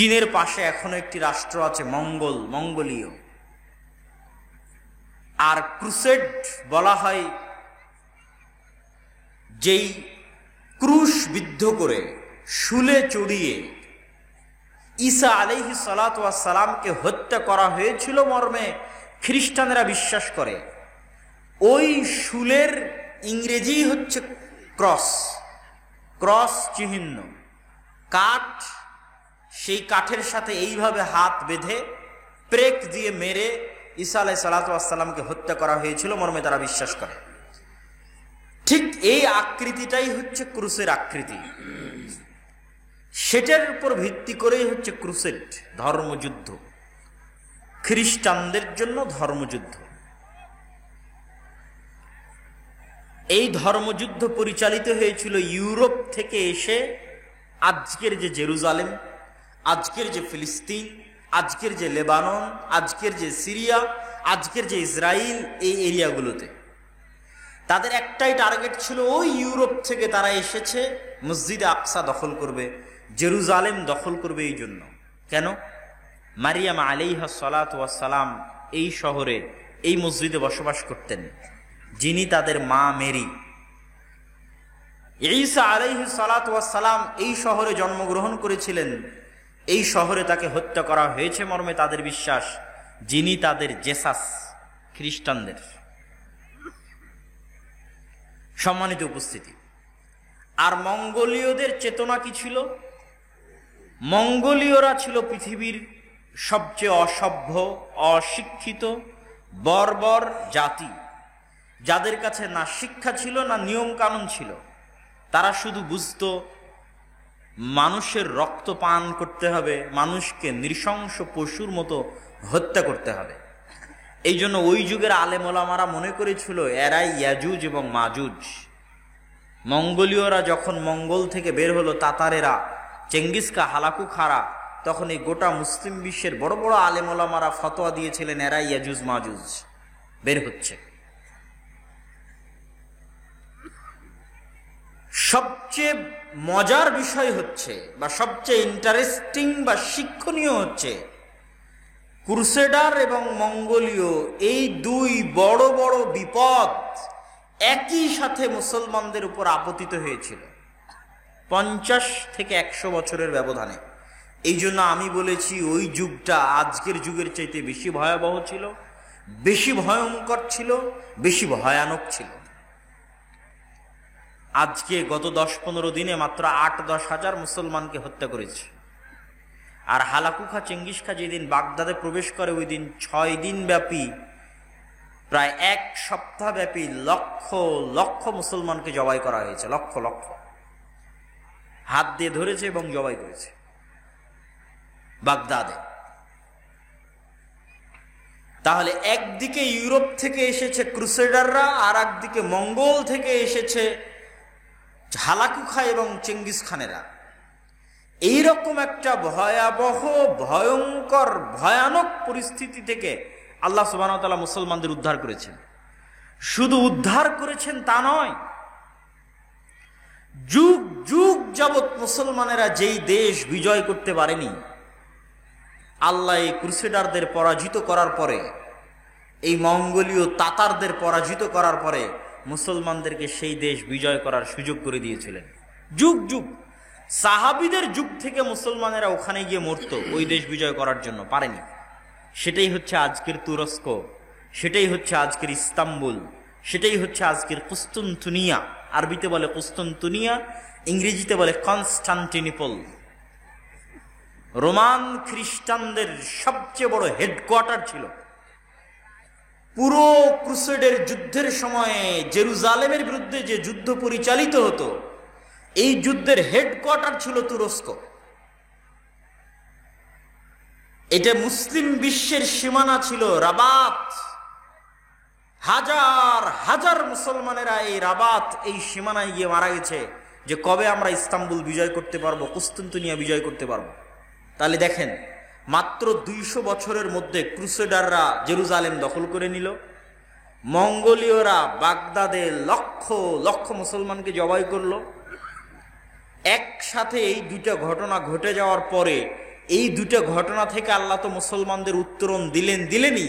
চীনের পাশে এখনো একটি রাষ্ট্র আছে মঙ্গোলীয়। আর ক্রুসেড বলা হয় যেই ক্রুশ বিদ্ধ করে শুলে চড়িয়ে ঈসা আলাইহিস সালাতু ওয়াস সালামকে হত্যা করা হয়েছিল মর্মে খ্রিস্টানেরা বিশ্বাস করে। ওই শুলের ইংরেজি হচ্ছে ক্রস চিহ্ন, কাঠ। সেই কাঠের সাথে এইভাবে হাত বেঁধে প্রেক দিয়ে মেরে ঈসা আলাইহিস সালাতু ওয়াস সালামকে হত্যা করা হয়েছিল মর্মে তারা বিশ্বাস করে। ঠিক এই আকৃতিটাই হচ্ছে ক্রুসের আকৃতি। সেটার উপর ভিত্তি করেই হচ্ছে ক্রুসেড, ধর্মযুদ্ধ, খ্রিস্টানদের জন্য ধর্মযুদ্ধ। এই ধর্মযুদ্ধ পরিচালিত হয়েছিল ইউরোপ থেকে এসে আজকের যে জেরুজালেম, আজকের যে ফিলিস্তিন, আজকের যে লেবানন, আজকের যে সিরিয়া, আজকের যে ইসরায়েল, এই এরিয়াগুলোতে তাদের একটাই টার্গেট ছিল, ওই ইউরোপ থেকে তারা এসেছে মসজিদে আকসা দখল করবে, জেরুজালেম দখল করবে। এই জন্য কেন? মারিয়াম আলাইহিস সালাতু ওয়াস সালাম এই শহরে, এই মসজিদে বসবাস করতেন, যিনি তাদের মা মেরি। ঈসা আলাইহিস সালাতু ওয়াস সালাম এই শহরে জন্মগ্রহণ করেছিলেন, এই শহরে তাকে হত্যা করা হয়েছে মর্মে তাদের বিশ্বাস, যিনি তাদের জেসাস, খ্রিস্টানদের। সম্মানিত উপস্থিতি, আর মঙ্গোলীয়দের চেতনা কি ছিল? মঙ্গোলীয়রা ছিল পৃথিবীর সবচেয়ে অসভ্য, অশিক্ষিত, বর্বর জাতি, যাদের কাছে না শিক্ষা ছিল না নিয়ম কানুন ছিল। তারা শুধু বুঝতো মানুষের রক্ত পান করতে হবে, মানুষকে নৃশংস পশুর মতো হত্যা করতে হবে। এই জন্য ওই যুগের আলেম ওলামারা মনে করেছিল এরাই ইয়াজুজ এবং মাজুজ। মঙ্গোলীয়রা যখন মঙ্গল থেকে বের হলো, তাতারেরা, চেঙ্গিসকা, হালাকু খারা, তখন এই গোটা মুসলিম বিশ্বের বড় বড় আলেম ওলামারা ফতোয়া দিয়েছিলেন এরাই ইয়াজুজ মাজুজ বের হচ্ছে। সবচেয়ে মজার বিষয় হচ্ছে, বা সবচেয়ে ইন্টারেস্টিং বা শিক্ষণীয় হচ্ছে, ক্রুসেডার এবং মঙ্গোলীয় এই দুই বড় বড় বিপদ একই সাথে মুসলমানদের উপর আপতিত হয়েছিল 50 থেকে 100 বছরের ব্যবধানে। এই জন্য আমি বলেছি ওই যুগটা আজকের যুগের চাইতে বেশি ভয়াবহ ছিল, বেশি ভয়ঙ্কর ছিল, বেশি ভয়ানক ছিল। আজকে গত 10-15 দিনে মাত্র 8-10 হাজার মুসলমানকে হত্যা করেছে। আর হালাকু খা, চেঙ্গিস খা যেদিন বাগদাদে প্রবেশ করে, ওই দিন 6 দিন ব্যাপী, প্রায় 1 সপ্তাহ ব্যাপী লক্ষ লক্ষ মুসলমানকে জবাই করা হয়েছে। লক্ষ লক্ষ হাত দিয়ে ধরেছে এবং জবাই করেছে বাগদাদে। তাহলে একদিকে ইউরোপ থেকে এসেছে ক্রুসেডাররা, আর একদিকে মঙ্গল থেকে এসেছে হালাকু খা এবং চেঙ্গিস খানেরা। এইরকম একটা ভয়াবহ, ভয়ঙ্কর, ভয়ানক পরিস্থিতি থেকে আল্লাহ সুবহানাহু ওয়া তাআলা মুসলমানদের উদ্ধার করেছেন। শুধু উদ্ধার করেছেন তা নয়, যুগ যুগ যাবৎ মুসলমানেরা যেই দেশ বিজয় করতে পারেনি, আল্লাহ এই ক্রুসেডারদের পরাজিত করার পরে, এই মঙ্গোলীয় তাতারদের পরাজিত করার পরে মুসলমানদেরকে সেই দেশ বিজয় করার সুযোগ করে দিয়েছিলেন। যুগ যুগ, সাহাবীদের যুগ থেকে মুসলমানেরা ওখানে গিয়ে মরতো ওই দেশ বিজয় করার জন্য, পারেনি। সেটাই হচ্ছে আজকের তুরস্ক, সেটাই হচ্ছে আজকের ইস্তাম্বুল, সেটাই হচ্ছে আজকের কুস্তুনতুনিয়া। আরবিতে বলে কুস্তুনতুনিয়া, ইংরেজিতে বলে কনস্টান্টিনোপল। রোমান খ্রিস্টানদের সবচেয়ে বড় হেডকোয়ার্টার ছিল। পুরো ক্রুসেডের যুদ্ধের সময়ে জেরুজালেমের বিরুদ্ধে যে যুদ্ধ পরিচালিত হতো, এই যুদ্ধের হেডকোয়ার্টার ছিল তুরস্ক। এটা মুসলিম বিশ্বের সীমানা ছিল রাবাত। হাজার হাজার মুসলমানেরা এই রাবাত, এই সীমানায় গিয়ে মারা গেছে যে কবে আমরা ইস্তাম্বুল বিজয় করতে পারবো, কুস্তুনতুনিয়া বিজয় করতে পারবো। তাহলে দেখেন, মাত্র 200 বছরের মধ্যে ক্রুসেডাররা জেরুজালেম দখল করে নিল, মঙ্গোলীয়রা বাগদাদে লক্ষ লক্ষ মুসলমানকে জবাই করলো। একসাথে এই দুইটা ঘটনা ঘটে যাওয়ার পরে এই দুটো ঘটনা থেকে আল্লাহ তো মুসলমানদের উত্তরণ দিলেনই।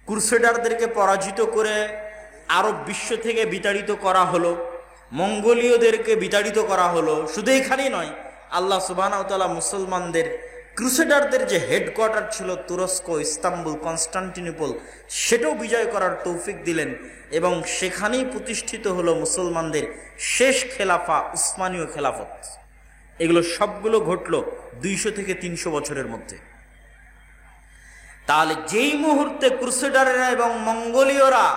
ক্রুসেডারদেরকে পরাজিত করে আরব বিশ্ব থেকে বিতাড়িত করা হলো, মঙ্গোলীয়দেরকে বিতাড়িত করা হলো। শুধু এখানেই নয়, আল্লাহ সুবহানাহু ওয়া তাআলা মুসলমানদের ক্রুসেডারদের যে হেডকোয়ার্টার ছিল তুরস্ক, ইস্তাম্বুল, কনস্টান্টিনোপল, সেটাও বিজয় করার তৌফিক দিলেন এবং সেখানেই প্রতিষ্ঠিত হলো মুসলমানদের শেষ খেলাফা উসমানীয় খেলাফত। এগুলো সবগুলো ঘটলো 200 থেকে 300 বছরের মধ্যে। তাহলে যেই মুহূর্তে ক্রুসেডাররা এবং মঙ্গোলীয়রা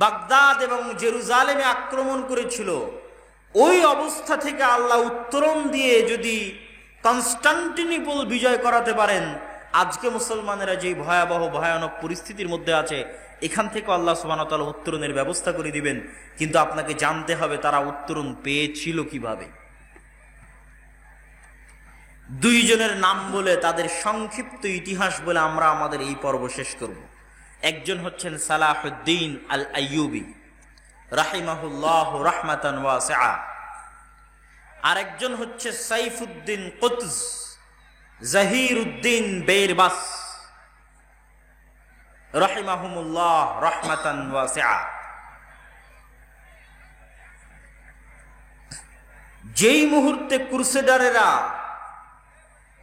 বাগদাদ এবং জেরুজালেমে আক্রমণ করেছিল, ওই অবস্থা থেকে আল্লাহ উত্তরণ দিয়ে যদি কনস্টান্টিনোপল বিজয় করাতে পারেন, আজকে মুসলমানেরা যে ভয়াবহ ভয়ানক পরিস্থিতির মধ্যে আছে, এখান থেকে আল্লাহ সুবহানাহু ওয়া তাআলা উত্তরণের ব্যবস্থা করে দিবেন। কিন্তু আপনাকে জানতে হবে তারা উত্তরণ পেয়েছিল কিভাবে। দুইজনের নাম বলে, তাদের সংক্ষিপ্ত ইতিহাস বলে আমরা আমাদের এই পর্ব শেষ করব। একজন হচ্ছেন সালাহুদ্দিন আল আইয়ুবী রাহিমাহুল্লাহ রাহমাতান ওয়াসিআ, আরেকজন হচ্ছে সাইফুদ্দিন কুতজ জাহিরউদ্দিন বেরবাস রাহিমাহুমুল্লাহ রাহমাতান ওয়াসিআ। যেই মুহূর্তে ক্রুসেডারেরা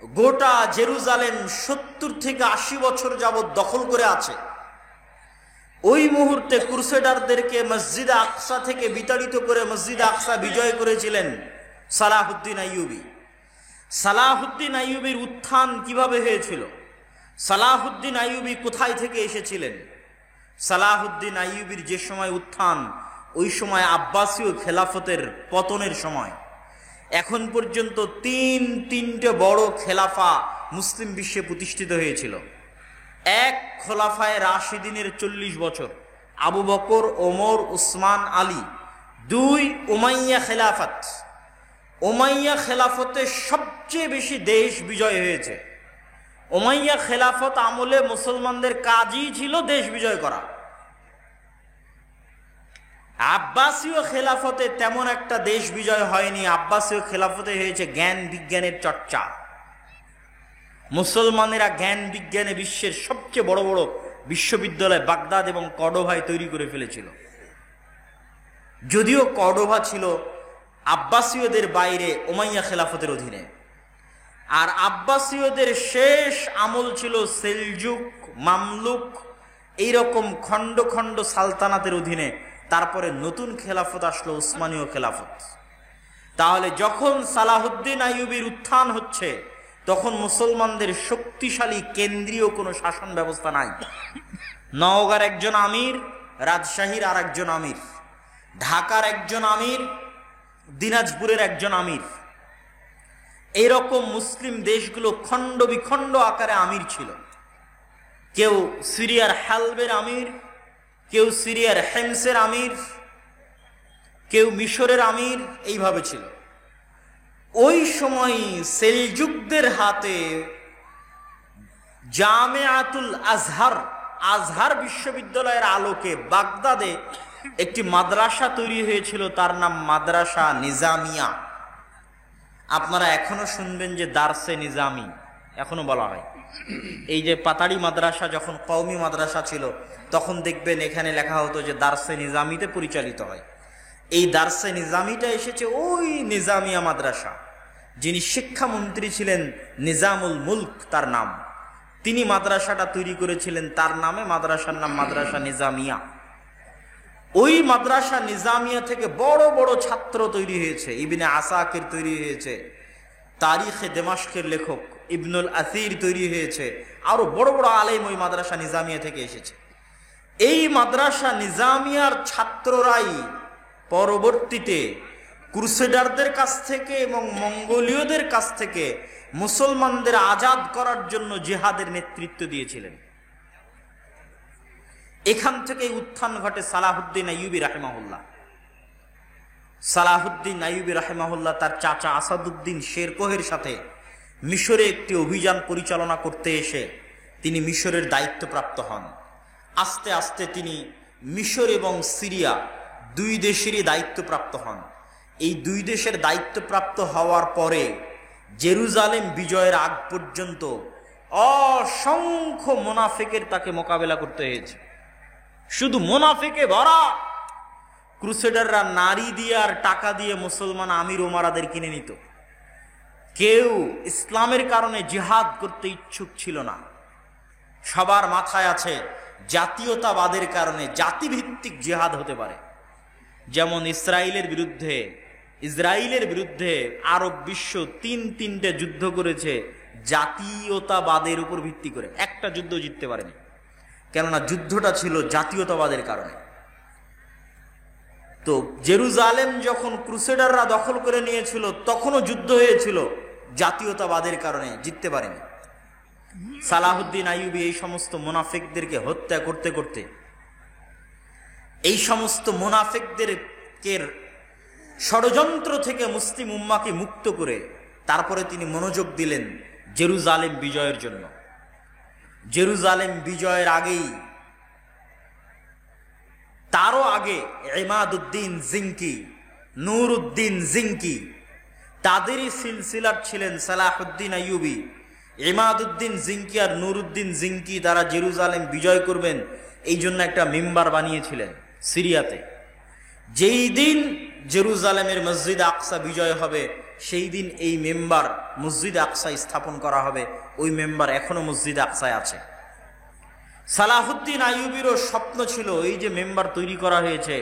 গোটা জেরুজালেম 70 থেকে 80 বছর যাবৎ দখল করে আছে, ওই মুহূর্তে ক্রুসেডারদেরকে মসজিদ আকসা থেকে বিতাড়িত করে মসজিদ আকসা বিজয় করেছিলেন সালাহুদ্দিন আইয়ুবী। সালাহুদ্দিন আইয়ুবীর উত্থান কিভাবে হয়েছিল? সালাহুদ্দিন আইয়ুবী কোথায় থেকে এসেছিলেন? সালাহুদ্দিন আইয়ুবীর যে সময় উত্থান, ওই সময় আব্বাসীয় খেলাফতের পতনের সময়। এখন পর্যন্ত তিনটে বড় খেলাফা মুসলিম বিশ্বে প্রতিষ্ঠিত হয়েছিল। এক, খোলাফায়ে রাশিদিনের 40 বছর, আবু বকর, ওমর, উসমান, আলী। 2, উমাইয়া খেলাফত। উমাইয়া খেলাফতে সবচেয়ে বেশি দেশ বিজয় হয়েছে। উমাইয়া খেলাফত আমলে মুসলমানদের কাজই ছিল দেশ বিজয় করা। আব্বাসীয় খেলাফতে তেমন একটা দেশ বিজয় হয়নি। আব্বাসীয় খেলাফতে হয়েছে জ্ঞান বিজ্ঞানের চর্চা। মুসলমানেরা জ্ঞান বিজ্ঞানে বিশ্বের সবচেয়ে বড় বড় বিশ্ববিদ্যালয় বাগদাদ এবং কর্ডোভায় তৈরি করে ফেলেছিল। যদিও কর্ডোভা ছিল আব্বাসীয়দের বাইরে উমাইয়া খেলাফতের অধীনে, আর আব্বাসীয়দের শেষ আমল ছিল সেলজুক, মামলুক, এইরকম খণ্ড খণ্ড সালতানাতের অধীনে। তারপরে নতুন খেলাফত আসলো উসমানীয় খেলাফত। তাহলে যখন সালাহুদ্দিন আইয়ুবীর উত্থান হচ্ছে, তখন মুসলমানদের শক্তিশালী কেন্দ্রীয় কোনো শাসন ব্যবস্থা নাই। নওগাঁর একজন আমির, রাজশাহীর আর একজন আমির, ঢাকার একজন আমির, দিনাজপুরের একজন আমির, এরকম মুসলিম দেশগুলো খণ্ড বিখণ্ড আকারে আমির ছিল। কেউ সিরিয়ার হালবের আমির, কেউ সিরিয়ার হেমসের আমির, কেউ মিশরের আমির, এইভাবে ছিল। ওই সময় সেলজুকদের হাতে জামেআতুল আজহার, আজহার বিশ্ববিদ্যালয়ের আলোকে বাগদাদে একটি মাদ্রাসা তৈরি হয়েছিল, তার নাম মাদ্রাসা নিজামিয়া। আপনারা এখনো শুনবেন যে দারসে নিজামি এখনো বলা হয়। এই যে পাতাড়ি মাদ্রাসা যখন কওমি মাদ্রাসা ছিল, তখন দেখবেন এখানে লেখা হতো যে দারসে নিজামিতে পরিচালিত হয়। এই দারসে নিজামিটা এসেছে ওই নিজামিয়া মাদ্রাসা। যিনি শিক্ষামন্ত্রী ছিলেন নিজামুল মুলক তার নাম, তিনি মাদ্রাসাটা তৈরি করেছিলেন। তার নামে মাদ্রাসার নাম মাদ্রাসা নিজামিয়া। ওই মাদ্রাসা নিজামিয়া থেকে বড় বড় ছাত্র তৈরি হয়েছে। ইবনে আসাকির তৈরি হয়েছে, তারিখে দেমাশকের লেখক ইবনুল আসির তৈরি হয়েছে, আরো বড় বড় আলেম ওই মাদ্রাসা নিজামিয়া থেকে এসেছে। এই মাদ্রাসা নিজামিয়ার ছাত্ররাই পরবর্তীতে ক্রুসেডারদের কাছ থেকে এবং মঙ্গোলীয়দের কাছ থেকে মুসলমানদের আজাদ করার জন্য জিহাদের নেতৃত্ব দিয়েছিলেন। এখান থেকে উত্থান ঘটে সালাহুদ্দিন আইয়ুবী রাহিমাহুল্লাহ। সালাহুদ্দিন আইয়ুবী রাহিমাহুল্লাহ তার চাচা আসাদুদ্দিন শেরকোহের সাথে মিশরে একটি অভিযান পরিচালনা করতে এসে তিনি মিশরের দায়িত্বপ্রাপ্ত হন। আস্তে আস্তে তিনি মিশর এবং সিরিয়া দুই দেশেরই দায়িত্বপ্রাপ্ত হন। এই দুই দেশের দায়িত্বপ্রাপ্ত হওয়ার পরে জেরুজালেম বিজয়ের আগ পর্যন্ত অসংখ্য মুনাফিকের তাকে মোকাবেলা করতে হয়েছে, শুধু মুনাফিকে ভরা। ক্রুসেডাররা নারী দিয়ে আর টাকা দিয়ে মুসলমান আমির ওমারাদের কিনে নিত। কেউ ইসলামের কারণে জিহাদ করতে ইচ্ছুক ছিল না। সবার মাথায় আছে জাতীয়তাবাদের কারণে জাতিভিত্তিক জিহাদ হতে পারে। যেমন ইসরায়েলের বিরুদ্ধে আরব বিশ্ব তিনটে যুদ্ধ করেছে জাতীয়তাবাদের উপর ভিত্তি করে, একটা যুদ্ধ জিততে পারেনি, কেননা যুদ্ধটা ছিল জাতীয়তাবাদের কারণে। তো জেরুজালেম যখন ক্রুসেডাররা দখল করে নিয়েছিল তখনও যুদ্ধ হয়েছিল জাতীয়তাবাদের কারণে, জিততে পারেনি। সালাহুদ্দিন আইয়ুবী এই সমস্ত মুনাফিকদেরকে হত্যা করতে করতে, এই সমস্ত মুনাফিকদের ষড়যন্ত্র থেকে মুসলিম উম্মাকে মুক্ত করে তারপরে তিনি মনোযোগ দিলেন জেরুজালেম বিজয়ের জন্য। জেরুজালেম বিজয়ের আগেই, তারও আগে ইমাদউদ্দিন জিঙ্কি, নূরউদ্দিন জিঙ্কি, তাদেরই সিলসিলার ছিলেন সালাহুদ্দিন আইয়ুবী। ইমাদউদ্দিন জিঙ্কি আর নূরউদ্দিন জিঙ্কি তারা জেরুজালেম বিজয় করবেন এই জন্য একটা মিম্বার বানিয়েছিলেন সিরিয়াতে। যেই দিন জেরুজালেমের মসজিদ আকসা বিজয় হবে সেই দিন এই মেম্বার মসজিদ আকসায় স্থাপন করা হবে। ওই মেম্বার এখনো মসজিদ আকসায় আছে। সালাহুদ্দিন আইয়ুবীরও স্বপ্ন ছিল, এই যে মেম্বার তৈরি করা হয়েছে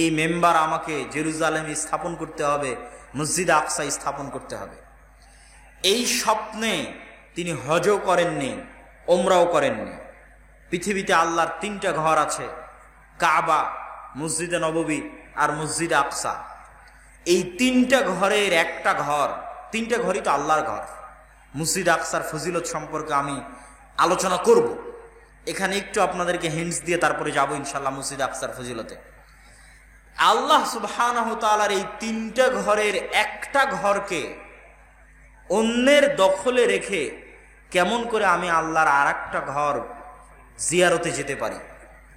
এই মেম্বার আমাকে জেরুজালেমে স্থাপন করতে হবে, মসজিদ আকসায় স্থাপন করতে হবে। এই স্বপ্নে তিনি হজও করেননি, ওমরাও করেননি। পৃথিবীতে আল্লাহর তিনটা ঘর আছে, কাবা, মসজিদে নববী আর মসজিদ আকসা। এই তিনটা ঘরের একটা ঘর, তিনটা ঘরই তো আল্লাহর ঘর। মসজিদ আকসার ফজিলত সম্পর্কে আমি আলোচনা করব, এখানে একটু আপনাদেরকে হিন্টস দিয়ে তারপরে যাব ইনশাআল্লাহ মসজিদ আকসার ফজিলতে। আল্লাহ সুবহানাহু ওয়া তাআলার এই তিনটা ঘরের একটা ঘরকে অন্যের দখলে রেখে কেমন করে আমি আল্লাহর আর একটা ঘর জিয়ারতে যেতে পারি,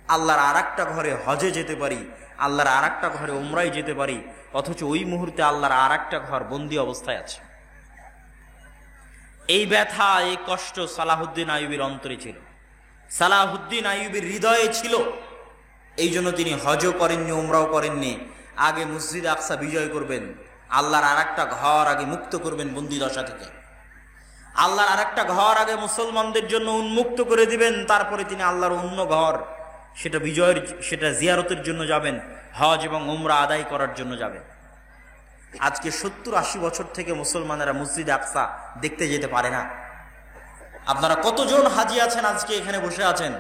আল্লাহর আর একটা ঘরে হজে যেতে পারি, আল্লাহর আর একটা ঘরে উমরায় যেতে পারি, অথচ ওই মুহূর্তে আল্লাহর আর একটা ঘর বন্দী অবস্থায় আছে। এই ব্যথা, এই কষ্ট সালাহুদ্দিন আইয়ুবীর অন্তরে ছিল, সালাহুদ্দিন আইয়ুবীর হৃদয়ে ছিল। এই জন্য তিনি হজও করেননি, উমরাও করেননি। আগে মসজিদ আকসা বিজয় করবেন, আল্লাহর আর একটা ঘর আগে মুক্ত করবেন বন্দী দশা থেকে, আল্লাহর আর একটা ঘর আগে মুসলমানদের জন্য উন্মুক্ত করে দিবেন, তারপরে তিনি আল্লাহর অন্য ঘর সেটা জিয়ারতের জন্য যাবেন, হজ এবং উমরা আদায় করার জন্য যাবেন। আজকে 70-80 বছর থেকে মুসলমানেরা মসজিদ আকসা দেখতে যেতে পারে না। আপনারা কতজন হাজি আছেন আজকে এখানে বসে আছেন,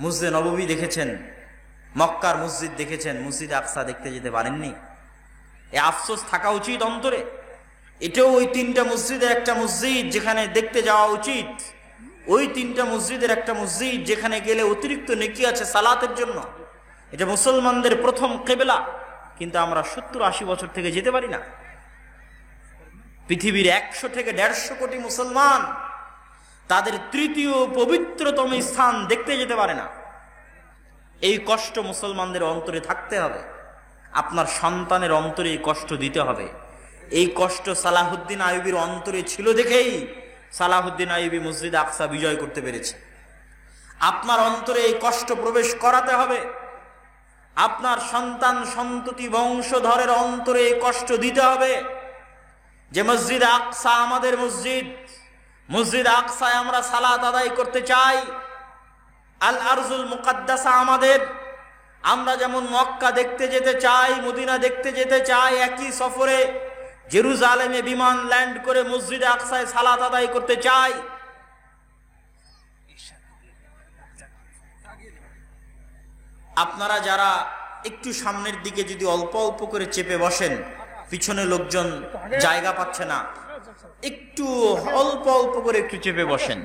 মসজিদে নববী দেখেছেন, মক্কার মসজিদ দেখেছেন, মসজিদ আকসা দেখতে যেতে পারেননি। এ আফসোস থাকা উচিত অন্তরে। এটাও ওই তিনটা মসজিদের একটা মসজিদ যেখানে দেখতে যাওয়া উচিত, ওই তিনটা মসজিদের একটা মসজিদ যেখানে গেলে অতিরিক্ত নেকি আছে সালাতের জন্য। এটা মুসলমানদের প্রথম কিবলা, কিন্তু আমরা 70-80 বছর থেকে যেতে পারি না। পৃথিবীর 100 থেকে 150 কোটি মুসলমান তাদের তৃতীয় পবিত্রতম স্থান দেখতে যেতে পারে না। এই কষ্ট মুসলমানদের অন্তরে থাকতে হবে, আপনার সন্তানের অন্তরে এই কষ্ট দিতে হবে। এই কষ্ট সালাহুদ্দিন আইয়ুবীর অন্তরে ছিল দেখেই সালাহুদ্দিন আইয়ুবী মসজিদ আকসা বিজয় করতে পেরেছে। আপনার অন্তরে এই কষ্ট প্রবেশ করাতে হবে, আপনার সন্তান সন্ততি বংশধরের অন্তরে এই কষ্ট দিতে হবে যে মসজিদ আকসা আমাদের মসজিদ, মসজিদ আকসায় আমরা সালাত আদায় করতে চাই। আল আরজুল মুকাদ্দাসা আমাদের, আমরা যেমন মক্কা দেখতে যেতে চাই, মদিনা দেখতে যেতে চাই, একই সফরে জেরুজালেমে বিমান ল্যান্ড করে মসজিদে আকসায় সালাত আদায় করতে চাই। আপনারা যারা একটু সামনের দিকে যদি অল্প অল্প করে চেপে বসেন, পিছনে লোকজন জায়গা পাচ্ছে না, একটু অল্প অল্প করে একটু চেপে বসেন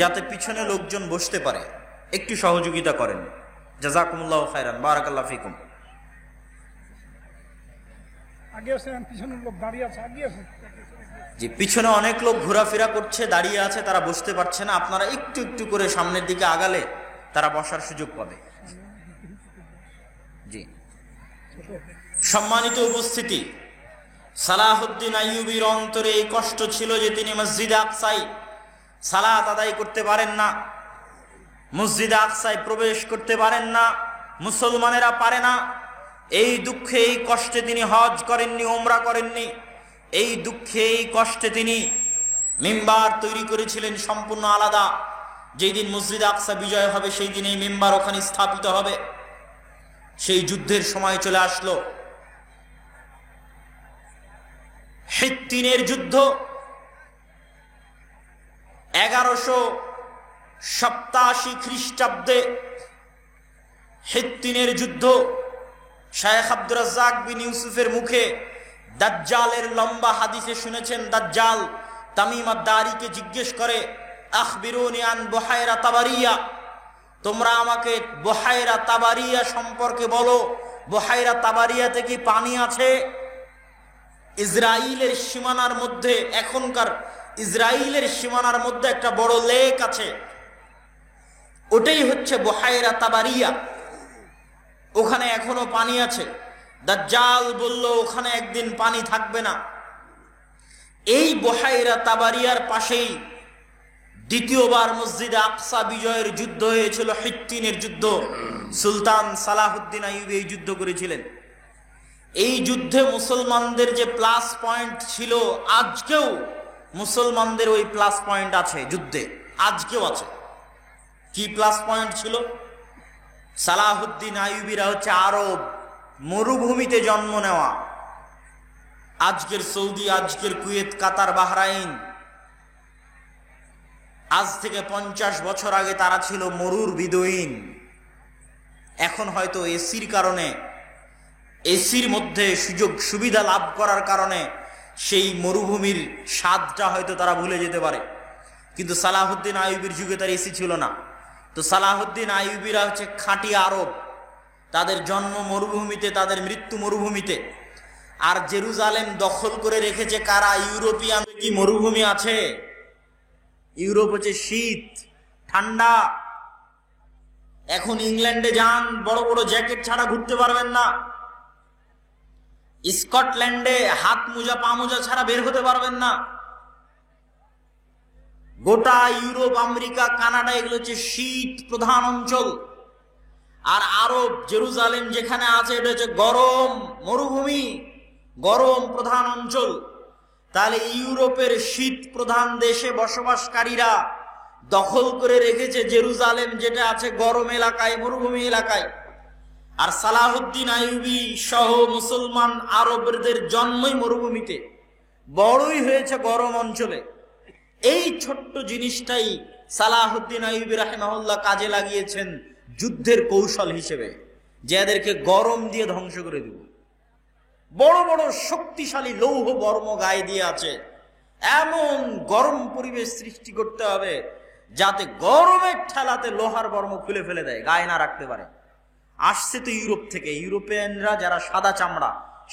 যাতে পিছনে লোকজন বসতে পারে, একটু সহযোগিতা করেন। জাযাকুমুল্লাহু খায়রান, বারাকাল্লাহু ফিকুম। যে পিছনে অনেক লোক ঘোরাফেরা করছে, দাঁড়িয়ে আছে, তারা বসতে পারছে না। আপনারা একটু একটু করে সামনের দিকে আগালে তারা বসার সুযোগ পাবে। জি, সম্মানিত উপস্থিতি, সালাহুদ্দিন আইয়ুবীর অন্তরে এই কষ্ট ছিল যে তিনি মসজিদে আকসায় সালাত আদায় করতে পারেন না, মসজিদে আকসায় প্রবেশ করতে পারেন না, মুসলমানেরা পারে না। এই দুঃখে এই কষ্টে তিনি হজ করেননি, উমরা করেননি। এই দুঃখে এই কষ্টে তিনি মিম্বার তৈরি করেছিলেন সম্পূর্ণ আলাদা। যেই দিন মসজিদে আকসা বিজয় হবে সেই দিন এই মিম্বার ওখানে স্থাপিত হবে। সেই যুদ্ধের সময় চলে আসলো, হিত্তিনের যুদ্ধ। 1187 খ্রিস্টাব্দে হিত্তিনের যুদ্ধ। শায়েখ আব্দুর রাজ্জাক বিন ইউসুফের মুখে দাজ্জালের লম্বা হাদিসে শুনেছেন। দাজ্জাল তামিম আদ-দারিকে জিজ্ঞেস করে, আখবিরুনি আন বুহায়রা তাবারিয়া, তোমরা আমাকে বুহায়রা তাবারিয়া সম্পর্কে বলো, বুহায়রা তাবারিয়াতে কি পানি আছে? ইসরায়েলের সীমানার মধ্যে, এখনকার ইসরায়েলের সীমানার মধ্যে একটা বড় লেক আছে, ওটাই হচ্ছে বুহায়রা তাবারিয়া, ওখানে এখনো পানি আছে। দাজ্জাল বলল ওখানে একদিন পানি থাকবে না। এই বুহায়রা তাবারিয়ার পাশেই দ্বিতীয়বার মসজিদে আকসা বিজয়ের যুদ্ধ হয়েছিল, হিত্তিনের যুদ্ধ। সুলতান সালাহুদ্দিন আইয়ুবী এই যুদ্ধ করেছিলেন। এই যুদ্ধে মুসলমানদের যে প্লাস পয়েন্ট ছিল, আজকেও মুসলমানদের ওই প্লাস পয়েন্ট আছে যুদ্ধে, আজকেও আছে। কি প্লাস পয়েন্ট ছিল? সালাহুদ্দিন আইয়ুবীরা হচ্ছে আরব মরুভূমিতে জন্ম নেওয়া। আজকের সৌদি, আজকের কুয়েত, কাতার, বাহরাইন, আজ থেকে 50 বছর আগে তারা ছিল মরুর বিদুইন। এখন হয়তো এসির কারণে, এসির মধ্যে সুযোগ সুবিধা লাভ করার কারণে সেই মরুভূমির স্বাদটা হয়তো তারা ভুলে যেতে পারে, কিন্তু সালাহুদ্দিন আইয়ুবীর যুগে তার এসি ছিল না। তো সালাহুদ্দিন আইয়ুবীরা হচ্ছে খাঁটি আরব, তাদের জন্ম মরুভূমিতে, তাদের মৃত্যু মরুভূমিতে। আর জেরুজালেম দখল করে রেখেছে কারা? ইউরোপিয়ান। কি মরুভূমি আছে? ইউরোপ হচ্ছে শীত, ঠান্ডা। এখন ইংল্যান্ডে যান, বড় বড় জ্যাকেট ছাড়া ঘুরতে পারবেন না। স্কটল্যান্ডে হাত মোজা পা মোজা ছাড়া বের হতে পারবেন না। গোটা ইউরোপ, আমেরিকা, কানাডা এগুলো হচ্ছে শীত প্রধান অঞ্চল। আর আরব জেরুজালেম যেখানে আছে এটা হচ্ছে গরম মরুভূমি, গরম প্রধান অঞ্চল। তাহলে ইউরোপের শীত প্রধান দেশে বসবাসকারীরা দখল করে রেখেছে জেরুজালেম, যেটা আছে গরম এলাকায়, মরুভূমি এলাকায়। আর সালাহুদ্দিন আইয়ুবী সহ মুসলমান আরবদের জন্মই মরুভূমিতে, বড়ই হয়েছে গরম অঞ্চলে। এই ছোট্ট জিনিসটাই সালাহুদ্দিন আইয়ুবী রাহিমাহুল্লাহ কাজে লাগিয়েছেন যুদ্ধের কৌশল হিসেবে, যে এদেরকে গরম দিয়ে ধ্বংস করে দেব। বড় বড় শক্তিশালী লৌহ বর্ম গায়ে দিয়ে আছে, এমন গরম পরিবেশ সৃষ্টি করতে হবে যাতে গরমের ঠেলাতে লোহার বর্ম খুলে ফেলে দেয়, গায়ে না রাখতে পারে। আসছে তো ইউরোপ থেকে। ইউরোপিয়ানরা যারা সাদা চামড়া,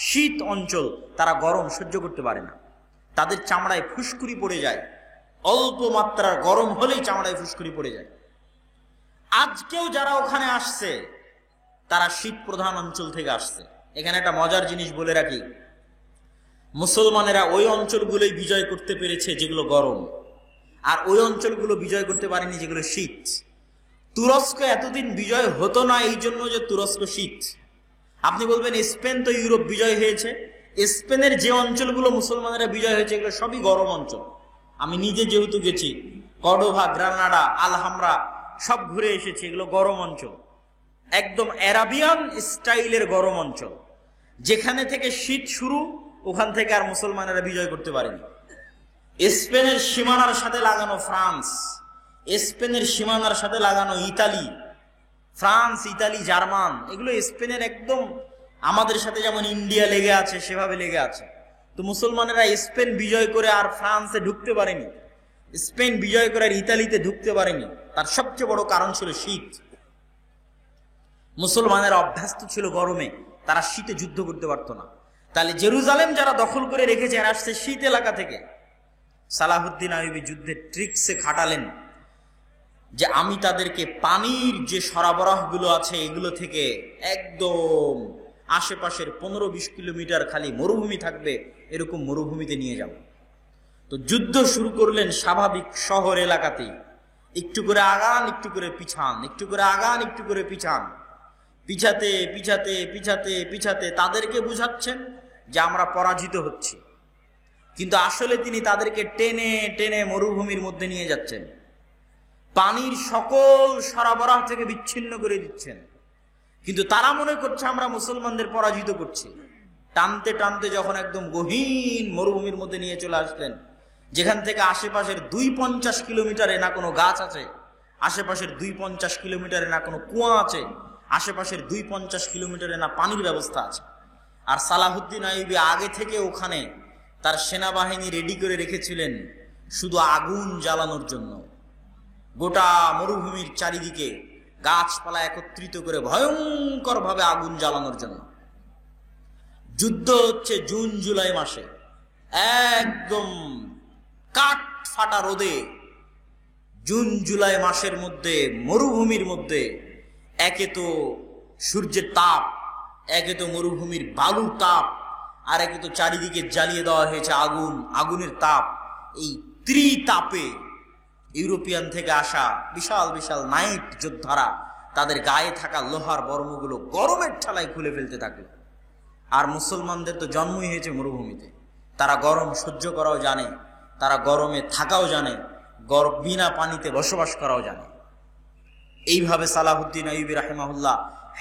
শীত অঞ্চল, তারা গরম সহ্য করতে পারে না, তাদের চামড়ায় ফুসকুড়ি পড়ে যায়, অল্প মাত্রার গরম হলেই চামড়ায় ফুসকুড়ি পড়ে যায়। আজকেও যারা ওখানে আসছে তারা শীত প্রধান অঞ্চল থেকে আসছে। এখানে একটা মজার জিনিস বলে রাখি, মুসলমানেরা ওই অঞ্চলগুলোই বিজয় করতে পেরেছে যেগুলো গরম, আর ওই অঞ্চলগুলো বিজয় করতে পারেনি যেগুলো শীত। তুরস্ক এতদিন বিজয় হতো না এই জন্য যে তুরস্ক শীত। আপনি বলবেন স্পেন তো ইউরোপ বিজয় হয়েছে। স্পেনের যে অঞ্চলগুলো মুসলমানেরা বিজয় হয়েছে এগুলো সবই গরম অঞ্চল। আমি নিজে যেহেতু গেছি, কর্ডোভা, গ্রানাডা, আলহামরা সব ঘুরে এসেছি, এগুলো গরম অঞ্চল, একদম অ্যারাবিয়ান স্টাইলের গরম অঞ্চল। যেখানে থেকে শীত শুরু, ওখান থেকে আর মুসলমানেরা বিজয় করতে পারেনি। স্পেনের সীমানার সাথে লাগানো ফ্রান্স, স্পেনের সীমানার সাথে লাগানো ইতালি, ফ্রান্স, ইতালি, জার্মান, এগুলো স্পেনের একদম আমাদের সাথে যেমন ইন্ডিয়া লেগে আছে সেভাবে লেগে আছে। তো মুসলমানেরা স্পেন বিজয় করে আর ফ্রান্সে ঢুকতে পারেনি, স্পেন বিজয় করে আর ইতালিতে ঢুকতে পারেনি। তার সবচেয়ে বড় কারণ ছিল শীত। মুসলমানেরা অভ্যস্ত ছিল গরমে, তারা শীতে যুদ্ধ করতে পারতো না। তাহলে জেরুজালেম যারা দখল করে রেখেছে এরা আসছে শীত এলাকা থেকে। সালাহুদ্দিন আইয়ুবী যুদ্ধের ট্রিক্সে খাটালেন যে আমি তাদেরকে পানির যে সরবরাহগুলো আছে এগুলো থেকে একদম আশেপাশের 15-20 কিলোমিটার খালি মরুভূমি থাকবে, এরকম মরুভূমিতে নিয়ে যাব। তো যুদ্ধ শুরু করলেন স্বাভাবিক শহর এলাকাতেই, একটু করে আগান একটু করে পিছান, একটু করে আগান একটু করে পিছান, পিছাতে পিছাতে পিছাতে পিছাতে তাদেরকে বুঝাচ্ছেন যে আমরা পরাজিত হচ্ছি, কিন্তু আসলে তিনি তাদেরকে টেনে টেনে মরুভূমির মধ্যে নিয়ে যাচ্ছেন, পানির সকল সরবরাহ থেকে বিচ্ছিন্ন করে দিচ্ছেন, কিন্তু তারা মনে করছে আমরা মুসলমানদের পরাজিত করছি। টানতে টানতে যখন একদম গহীন মরুভূমির মধ্যে নিয়ে চলে আসলেন, যেখান থেকে আশেপাশের 250 কিলোমিটারে না কোনো গাছ আছে, আশেপাশের 250 কিলোমিটারে না কোনো কুয়া আছে, আশেপাশের 250 কিলোমিটারে না পানির ব্যবস্থা আছে। আর সালাহুদ্দিন আইয়ুবী আগে থেকে ওখানে তার সেনাবাহিনী রেডি করে রেখেছিলেন শুধু আগুন জ্বালানোর জন্য। গোটা মরুভূমির চারিদিকে গাছপালা একত্রিত করে ভয়ঙ্কর ভাবে আগুন জ্বালানোর জন্য। যুদ্ধ হচ্ছে জুন জুলাই মাসে, একদম কাঠ ফাটা রোদে জুন জুলাই মাসের মধ্যে মরুভূমির মধ্যে একে তো সূর্যের তাপ, একে তো মরুভূমির বালুর তাপ, আর একে তো চারিদিকে জ্বালিয়ে দেওয়া হয়েছে আগুন, আগুনের তাপ। এই ত্রিতাপে ইউরোপিয়ান থেকে আসা বিশাল বিশাল নাইট যোদ্ধারা তাদের গায়ে থাকা লোহার বর্মগুলো গরমের ঠালায় খুলে ফেলতে থাকলো। আর মুসলমানদের তো জন্মই হয়েছে মরুভূমিতে, তারা গরম সহ্য করাও জানে, তারা গরমে থাকাও জানে, বিনা পানিতে বসবাস করাও জানে। এইভাবে সালাহুদ্দিন আইয়ুবী রাহিমাহুল্লাহ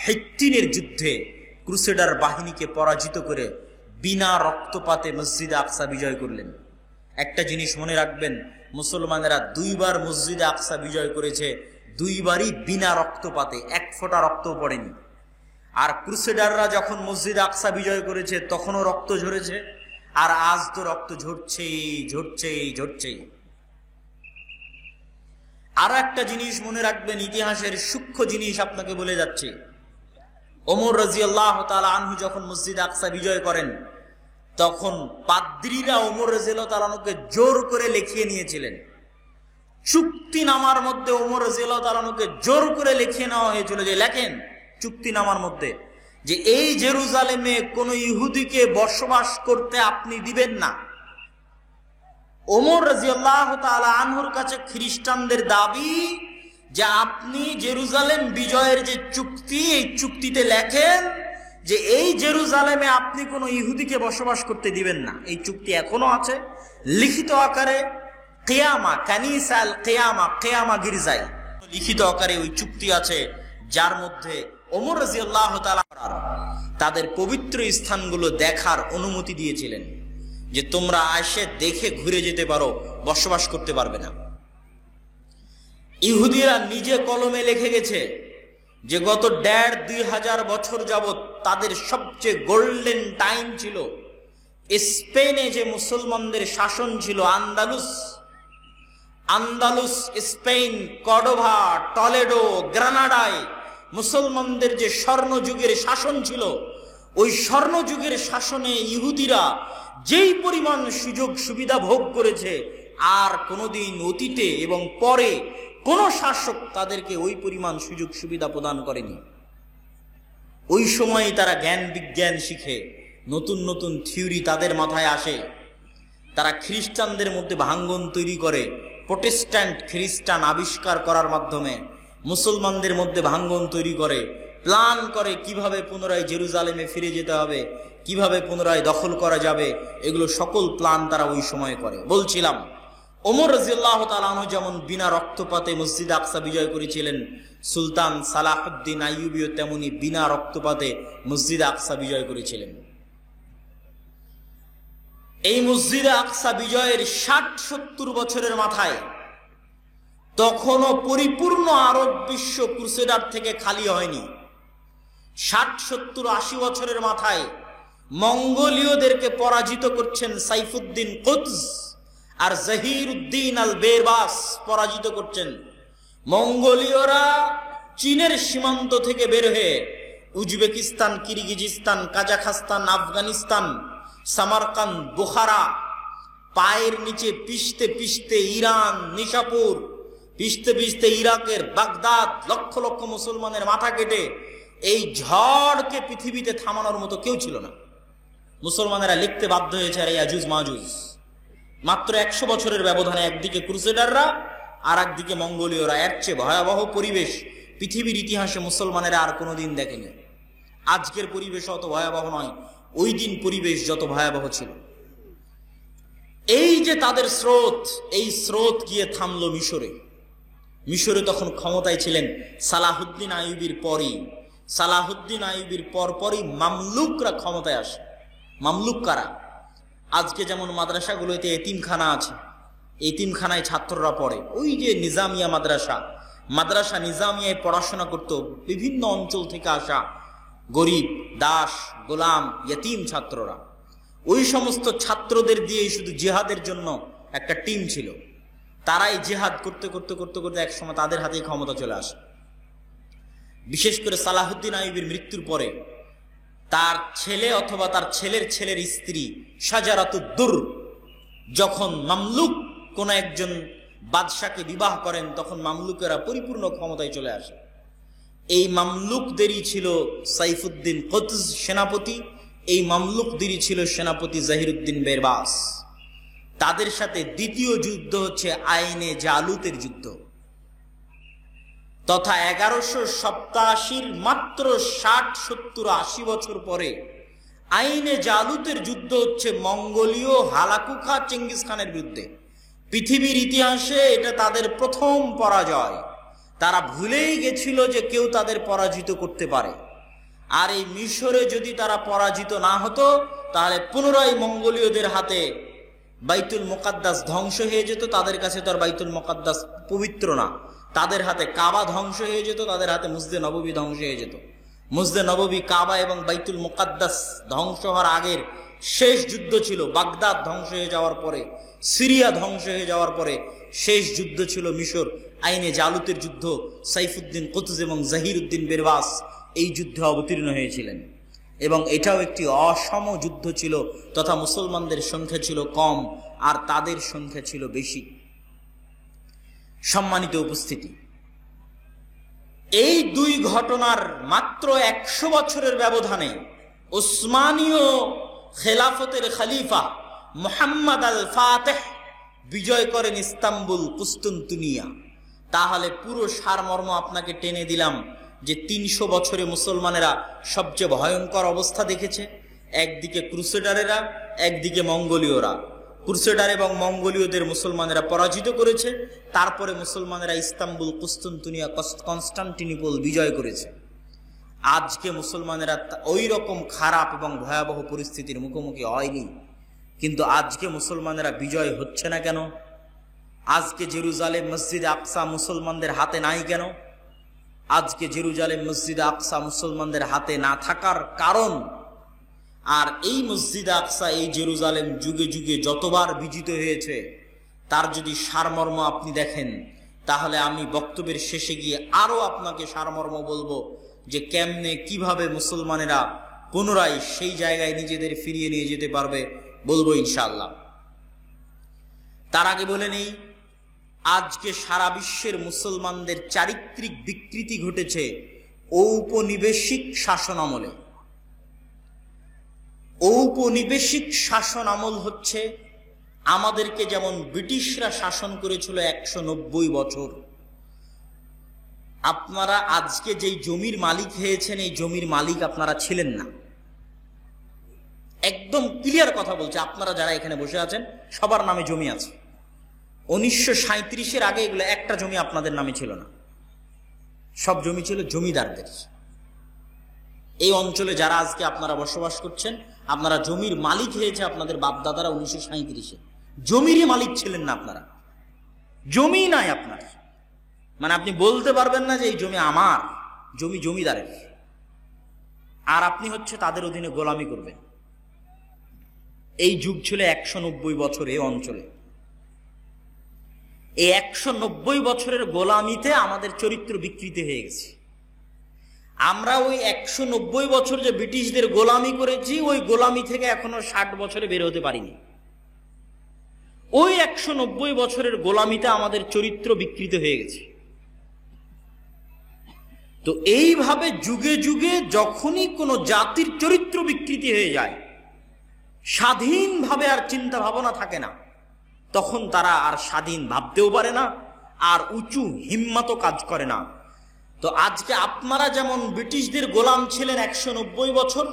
হিত্তিনের যুদ্ধে ক্রুসেডার বাহিনীকে পরাজিত করে বিনা রক্তপাতে মসজিদে আকসা বিজয় করলেন। একটা জিনিস মনে রাখবেন, মুসলমানেরা 2 বার মসজিদে আকসা বিজয় করেছে, 2 বারই বিনা রক্তপাতে, এক ফোঁটা রক্তও পড়েনি। আর ক্রুসেডাররা যখন মসজিদে আকসা বিজয় করেছে তখনও রক্ত ঝরেছে, আর আজ তো রক্ত ঝরছেই ঝরছেই ঝরছেই। আর একটা জিনিস মনে রাখবেন, ইতিহাসের সূক্ষ্ম জিনিস আপনাকে বলে যাচ্ছে। ওমর রাদিয়াল্লাহু তাআলা আনহু যখন মসজিদে আকসা বিজয় করেন তখন পাদ্রীরা ওমর রাদিয়াল্লাহু তাআলা আনহুকে জোর করে লিখিয়ে নিয়েছিলেন। চুক্তিনামার মধ্যে ওমর রাদিয়াল্লাহু তাআলা আনহুকে জোর করে লিখিয়ে নেওয়া হয়েছিল যে লেখেন চুক্তিনামার মধ্যে যে এই জেরুজালেমে কোন ইহুদিকে বসবাস করতে আপনি দিবেন না। ওমর রাদিয়াল্লাহু তাআলা আনহুর কাছে খ্রিস্টানদের দাবি যে আপনি জেরুজালেম বিজয়ের যে চুক্তি, এই চুক্তিতে লেখেন যে এই জেরুজালেমে আপনি কোনো ইহুদিকে বসবাস করতে দিবেন না। এই চুক্তি এখনো আছে লিখিত আকারে, কিয়ামা কানিসা আল কিয়ামা, কিয়ামা গির্জায় লিখিত আকারে ওই চুক্তি আছে, যার মধ্যে ওমর রাদিয়াল্লাহু তাআলা তাদের পবিত্র স্থানগুলো দেখার অনুমতি দিয়েছিলেন যে তোমরা এসে দেখে ঘুরে যেতে পারো, বসবাস করতে পারবে না। ইহুদিরা নিজে কলমে লিখে গেছে যে গত 1,500-2,000 বছর যাবত তাদের সবচেয়ে গোল্ডেন টাইম ছিল স্পেনে যে মুসলমানদের শাসন ছিল, আন্দালুস, স্পেন, কর্ডোভা, টলেডো, গ্রানাডায় মুসলমানদের যে স্বর্ণযুগের শাসন ছিল, ওই স্বর্ণযুগের শাসনে ইহুদিরা যেই পরিমাণ সুযোগ সুবিধা ভোগ করেছে আর কোনোদিন অতীতে এবং পরে কোন শাসক তাদেরকে ওই পরিমাণ সুযোগ সুবিধা প্রদান করেনি। ওই সময় তারা জ্ঞান বিজ্ঞান শিখে, নতুন নতুন থিওরি তাদের মাথায় আসে, তারা খ্রিস্টানদের মধ্যে ভাঙ্গন তৈরি করে, প্রোটেস্ট্যান্ট খ্রিস্টান আবিষ্কার করার মাধ্যমে মুসলমানদের মধ্যে ভাঙ্গন তৈরি করে, প্ল্যান করে কিভাবে পুনরায় জেরুজালেমে ফিরে যেতে হবে, কিভাবে পুনরায় দখল করা যাবে, এগুলো সকল প্ল্যান তারা ওই সময় করে। বলছিলাম ওমর রাদিয়াল্লাহু তাআলা আনহু যেমন বিনা রক্তপাতে মসজিদ আকসা বিজয় করেছিলেন, সুলতান সালাহুদ্দিন আইয়ুবীও তেমনি বিনা রক্তপাতে মসজিদ আকসা বিজয় করেছিলেন। এই মসজিদ আকসা বিজয়ের 60-70 বছরের মাথায় তখনও পরিপূর্ণ আরব বিশ্ব ক্রুসেডার থেকে খালি হয়নি। 60-70-80 বছরের মাথায় মঙ্গোলীয়দেরকে পরাজিত করছেন সাইফুদ্দিন কুতজ, আর জহিরউদ্দিন আল বেরবাস পরাজিত করছেন। মঙ্গোলীয়রা চীনের সীমান্ত থেকে বের হয়ে Uzbekistan, Kyrgyzstan, Kazakhstan, Afghanistan, Samarkand, Bukhara পায়ের নিচে পিষতে পিষতে ইরান, নিশাপুর পিষতে পিষতে ইরাকের বাগদাদ, লক্ষ লক্ষ মুসলমানের মাথা কেটে এই ঝড়কে পৃথিবীতে থামানোর মতো কেউ ছিল না। মুসলমানেরা লিখতে বাধ্য হয়েছে আর ইয়াজুজ মাজুজ। মাত্র 100 বছরের ব্যবধানে একদিকে ক্রুসেডাররা আর একদিকে মঙ্গোলীয়রা। এর চেয়ে ভয়াবহ পরিবেশ পৃথিবীর ইতিহাসে মুসলমানেরা আর কোনোদিন দেখেনি। আজকের পরিবেশ অত ভয়াবহ নয়, ওই দিন পরিবেশ যত ভয়াবহ ছিল। এই যে তাদের স্রোত, এই স্রোত গিয়ে থামলো মিশরে। মিশরে তখন ক্ষমতায় ছিলেন সালাহুদ্দিন আইয়ুবীর পরই। সালাহুদ্দিন আইয়ুবীর পরপরই মামলুকরা ক্ষমতায় আসে। মামলুক কারা? আজকে যেমন মাদ্রাসাগুলোতে এতিমখানা আছে, এতিমখানায় ছাত্ররা পড়ে। ওই যে নিজামিয়া মাদ্রাসা নিজামিয়ায় পড়াশোনা করত বিভিন্ন অঞ্চল থেকে আসা গরিব, দাস, গোলাম, ইয়েতিম ছাত্ররা। ওই সমস্ত ছাত্রদের দিয়ে শুধু জিহাদের জন্য একটা টিম ছিল। তারাই জিহাদ করতে করতে করতে করতে একসময় তাদের হাতেই ক্ষমতা চলে আসে। বিশেষ করে সালাহুদ্দিন আইয়ুবীর মৃত্যুর পরে তার ছেলে অথবা তার ছেলের ছেলের স্ত্রী শাজারাতুদ্দুর যখন মামলুক কোন একজন বাদশাকে বিবাহ করেন, তখন মামলুকেরা পরিপূর্ণ ক্ষমতায় চলে আসে। এই মামলুকদেরই ছিল সাইফুদ্দিন কতজ সেনাপতি, এই মামলুকদেরই ছিল সেনাপতি জাহিরুদ্দিন বেরবাস। তাদের সাথে দ্বিতীয় যুদ্ধ হচ্ছে আইনে জালুতের যুদ্ধ, তথা 1187 মাত্র 60, 70, 80 বছর পরে আইনে জালুতের যুদ্ধ হচ্ছে মঙ্গোলীয় হালাকু খা চেঙ্গিস খানের বিরুদ্ধে। পৃথিবীর ইতিহাসে এটা তাদের প্রথম পরাজয়। তারা ভুলেই গেছিল যে কেউ তাদের পরাজিত করতে পারে। আর এই মিশরে যদি তারা পরাজিত না হতো, তাহলে পুনরায় মঙ্গোলীয়দের হাতে বাইতুল মুকাদ্দাস ধ্বংস হয়ে যেত। তাদের কাছে তো আর বাইতুল মুকাদ্দাস পবিত্র না। তাদের হাতে কাবা ধ্বংস হয়ে যেত, তাদের হাতে মসজিদে নববী ধ্বংস হয়ে যেত। মসজিদে নববী, কাবা এবং বাইতুল মুকাদ্দাস ধ্বংস হওয়ার আগের শেষ যুদ্ধ ছিল বাগদাদ ধ্বংস হয়ে যাওয়ার পরে, সিরিয়া ধ্বংস হয়ে যাওয়ার পরে শেষ যুদ্ধ ছিল মিশর আইনে জালুতের যুদ্ধ। সাইফুদ্দিন কতজ এবং জাহিরুদ্দিন বেরবাস এই যুদ্ধে অবতীর্ণ হয়েছিলেন এবং এটাও একটি অসম যুদ্ধ ছিল, তথা মুসলমানদের সংখ্যা ছিল কম আর তাদের সংখ্যা ছিল বেশি। সম্মানিত উপস্থিতি, এই দুই ঘটনার মাত্র 100 বছরের ব্যবধানে ওসমানীয় খেলাফতের খলিফা মুহাম্মদ আল ফাতেহ বিজয় করেন ইস্তাম্বুল, কুস্তুনতুনিয়া। তাহলে পুরো সারমর্ম আপনাকে টেনে দিলাম যে 300 বছরে মুসলমানেরা সবচেয়ে ভয়ঙ্কর অবস্থা দেখেছে। একদিকে ক্রুসেডারেরা, একদিকে মঙ্গোলীয়রা। ক্রুসেডার এবং মঙ্গোলীয়দের মুসলমানেরা পরাজিত করেছে। তারপরে মুসলমানেরা ইস্তাম্বুল, কুস্তুনতুনিয়া, কনস্টান্টিনোপল বিজয় করেছে। আজকে মুসলমানেরা ওই রকম খারাপ এবং ভয়াবহ পরিস্থিতির মুখোমুখি হয়নি, কিন্তু আজকে মুসলমানেরা বিজয় হচ্ছে না কেন? আজকে জেরুজালেম মসজিদে আকসা মুসলমানদের হাতে নাই কেন? আজকে জেরুজালেম মসজিদে আকসা মুসলমানদের হাতে না থাকার কারণ, আর এই মসজিদে আকসা, এই জেরুজালেম যুগে যুগে যতবার বিজিত হয়েছে, তার যদি সারমর্ম আপনি দেখেন, তাহলে আমি বক্তব্যের শেষে গিয়ে আরো আপনাকে সারমর্ম বলবো যে কেমনে কিভাবে মুসলমানেরা পুনরায় সেই জায়গায় নিজেদের ফিরিয়ে নিয়ে যেতে পারবে, বলবো ইনশাআল্লাহ। তার আগে বলে নেই, আজকে সারা বিশ্বের মুসলমানদের চারিত্রিক বিকৃতি ঘটেছে ঔপনিবেশিক শাসন আমলে। ঔপনিবেশিক শাসন আমল হচ্ছে আমাদেরকে যেমন ব্রিটিশরা শাসন করেছিল 190 বছর। আপনারা আজকে যেই জমির মালিক হয়েছেন, এই জমির মালিক আপনারা ছিলেন না। একদম ক্লিয়ার কথা বলছে, আপনারা যারা এখানে বসে আছেন সবার নামে জমি আছে। 1937-এর আগে এগুলো একটা জমি আপনাদের নামে ছিল না, সব জমি ছিল জমিদারদের। এই অঞ্চলে যারা আজকে আপনারা বসবাস করছেন, আপনারা জমির মালিক হয়েছে আপনাদের বাপদাদারা 1937-এ। জমিরই মালিক ছিলেন না আপনারা, জমি নাই আপনার। মানে আপনি বলতে পারবেন না যে এই জমি আমার, জমি জমিদারের, আর আপনি হচ্ছে তাদের অধীনে গোলামি করবেন। এই যুগ ছিল 190 বছর এই অঞ্চলে। এই 190 বছরের গোলামিতে আমাদের চরিত্র বিকৃতি হয়ে গেছে। আমরা ওই 190 বছর যে ব্রিটিশদের গোলামি করেছি, ওই গোলামি থেকে এখনো 60 বছরে বের হতে পারিনি। ওই 190 বছরের গোলামিতে আমাদের চরিত্র বিকৃত হয়ে গেছে। তো এইভাবে যুগে যুগে যখনই কোনো জাতির চরিত্র বিকৃতি হয়ে যায়, স্বাধীনভাবে আর চিন্তা ভাবনা থাকে না, তখন তারা আর স্বাধীন ভাবতেও পারে না, আর উঁচু হিম্মতও কাজ করে না। তো আজকে আপনারা যেমন ব্রিটিশদের গোলাম ছিলেন 190 বছর,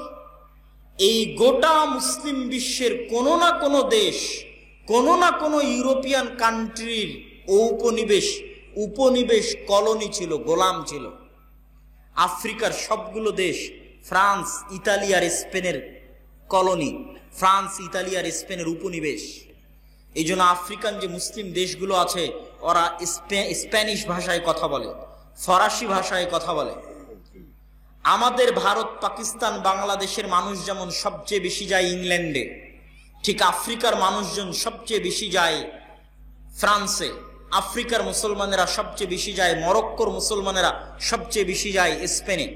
এই গোটা মুসলিম বিশ্বের কোনো না কোনো দেশ, কোনো না কোনো ইউরোপিয়ান কান্ট্রির উপনিবেশ কলোনি ছিল, গোলাম ছিল। আফ্রিকার সবগুলো দেশ ফ্রান্স, ইতালি আর স্পেনের কলোনি, ফ্রান্স, ইতালি আর স্পেনের উপনিবেশ। এই জন্য আফ্রিকান যে মুসলিম দেশগুলো আছে ওরা স্প্যানিশ ভাষায় কথা বলে, ফরাসি ভাষায় কথা বলে। আমাদের ভারত, পাকিস্তান, বাংলাদেশের মানুষ যেমন সবচেয়ে বেশি যায় ইংল্যান্ডে, ঠিক আফ্রিকার মানুষজন সবচেয়ে বেশি যায় ফ্রান্সে, আফ্রিকার মুসলমানেরা সবচেয়ে বেশি যায়, মরক্কোর মুসলমানেরা সবচেয়ে বেশি যায় স্পেনে।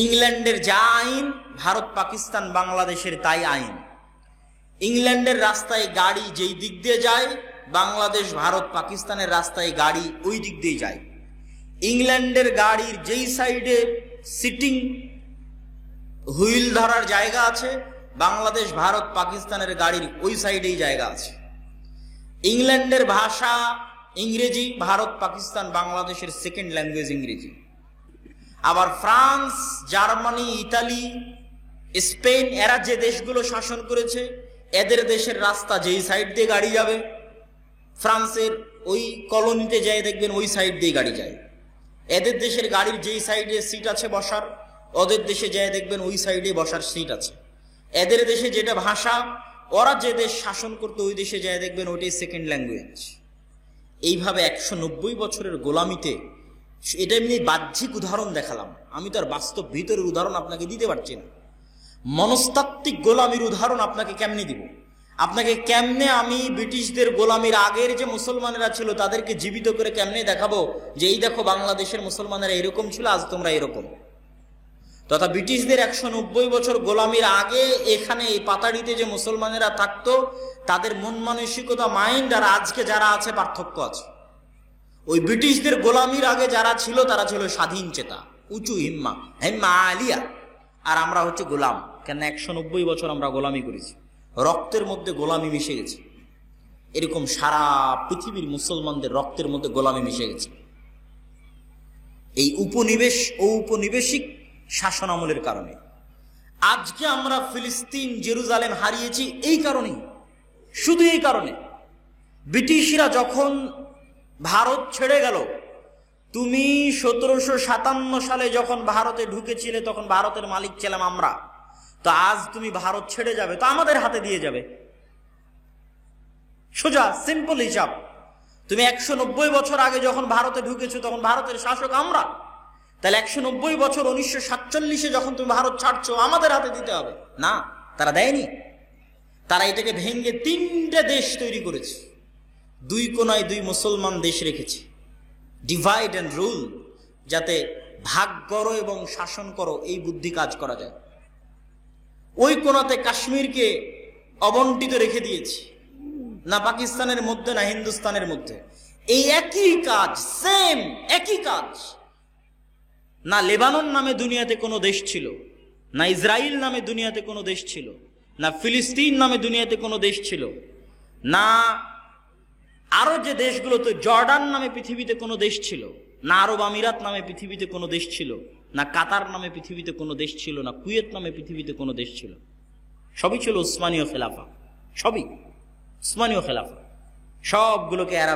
ইংল্যান্ডের যা আইন, ভারত, পাকিস্তান, বাংলাদেশের তাই আইন। ইংল্যান্ডের রাস্তায় গাড়ি যেই দিক দিয়ে যায়, বাংলাদেশ, ভারত, পাকিস্তানের রাস্তায় গাড়ি ওই দিক দিয়ে যায়। ইংল্যান্ডের গাড়ির যেই সাইডে সিটিং হুইল ধরার জায়গা আছে, বাংলাদেশ, ভারত, পাকিস্তানের গাড়ির ওই সাইডেই জায়গা আছে। ইংল্যান্ডের ভাষা ইংরেজি, ভারত, পাকিস্তান, বাংলাদেশের সেকেন্ড ল্যাঙ্গুয়েজ ইংরেজি। আবার ফ্রান্স, জার্মানি, ইতালি, স্পেন, এরা যে দেশগুলো শাসন করেছে, এদের দেশের রাস্তা যেই সাইড দিয়ে গাড়ি যাবে, ফ্রান্সের ওই কলোনিতে যায় দেখবেন ওই সাইড দিয়ে গাড়ি যায়। এদের দেশের গাড়ির যেই সাইডে সিট আছে বসার, ওদের দেশে যায় দেখবেন ওই সাইডে বসার সিট আছে। এদের দেশে যেটা ভাষা, ওরা যে দেশ শাসন করতো ওই দেশে যায় দেখবেন ওইটাই সেকেন্ড ল্যাঙ্গুয়েজ। এইভাবে 190 বছরের গোলামিতে, এটা এমনি বাহ্যিক উদাহরণ দেখালাম, আমি তো আর বাস্তব ভিতরের উদাহরণ আপনাকে দিতে পারছি না। মনস্তাত্ত্বিক গোলামির উদাহরণ আপনাকে কেমনে দিব? আপনাকে কেমনে আমি ব্রিটিশদের গোলামির আগের যে মুসলমানেরা ছিল তাদেরকে জীবিত করে কেমনে দেখাবো যে এই দেখো বাংলাদেশের মুসলমানেরা এরকম ছিল, আজ তোমরা এরকম। তথা ব্রিটিশদের 190 বছর গোলামির আগে এখানে এই পাতাড়িতে যে মুসলমানেরা থাকতো, তাদের মন মানসিকতা, মাইন্ড আর আজকে যারা আছে পার্থক্য আছে। ওই ব্রিটিশদের গোলামির আগে যারা ছিল তারা ছিল স্বাধীন চেতা, উঁচু হিম্মা, হিম্মা আলিয়া। আর আমরা হচ্ছে গোলাম। কেন 190 বছর আমরা গোলামি করেছি, রক্তের মধ্যে গোলামি মিশে গেছে। এরকম সারা পৃথিবীর মুসলমানদের রক্তের মধ্যে গোলামি মিশে গেছে এই উপনিবেশ ও উপনিবেশিক শাসন আমলের কারণে। আজকে আমরা ফিলিস্তিন, জেরুজালেম হারিয়েছি এই কারণেই, শুধু এই কারণে। ব্রিটিশরা যখন ভারত ছেড়ে গেল, তুমি 1757 সালে যখন ভারতে ঢুকেছিলে তখন ভারতের মালিক ছিলাম আমরা। তো আজ তুমি ভারত ছেড়ে যাবে তো আমাদের হাতে দিয়ে যাবে, সোজা সিম্পল হিসাব। তুমি 190 বছর আগে যখন ভারতে ঢুকেছো তখন ভারতের শাসক আমরা, তাহলে 190 বছর 1947-এ যখন তুমি ভারত ছাড়ছো আমাদের হাতে দিতে হবে না। তারা দেয়নি, তারা এটাকে ভেঙে 3টে দেশ তৈরি করেছে, 2 কোনায় 2 মুসলমান দেশ রেখেছে। ডিভাইড অ্যান্ড রুল, যাতে ভাগ করো এবং শাসন করো এই বুদ্ধি কাজ করা যায়। ওই কোনাতে কাশ্মীরকে অবন্টিত রেখে দিয়েছি, না পাকিস্তানের মধ্যে না হিন্দুস্তানের মধ্যে। এই একই কাজ, সেম একই কাজ। না লেবানন নামে দুনিয়াতে কোনো দেশ ছিল, না ইসরায়েল নামে দুনিয়াতে কোনো দেশ ছিল, না ফিলিস্তিন নামে দুনিয়াতে কোনো দেশ ছিল, না আরো যে দেশগুলো, তো জর্ডান নামে পৃথিবীতে কোনো দেশ ছিল, না আরব আমিরাত নামে পৃথিবীতে কোনো দেশ ছিল, না কাতার নামে পৃথিবীতে কোনো দেশ ছিল, না কুয়েত নামে পৃথিবীতে কোনো দেশ ছিল। সবই ছিল উসমানীয় খেলাফা, সবই উসমানীয় খেলাফা। সবগুলোকে এরা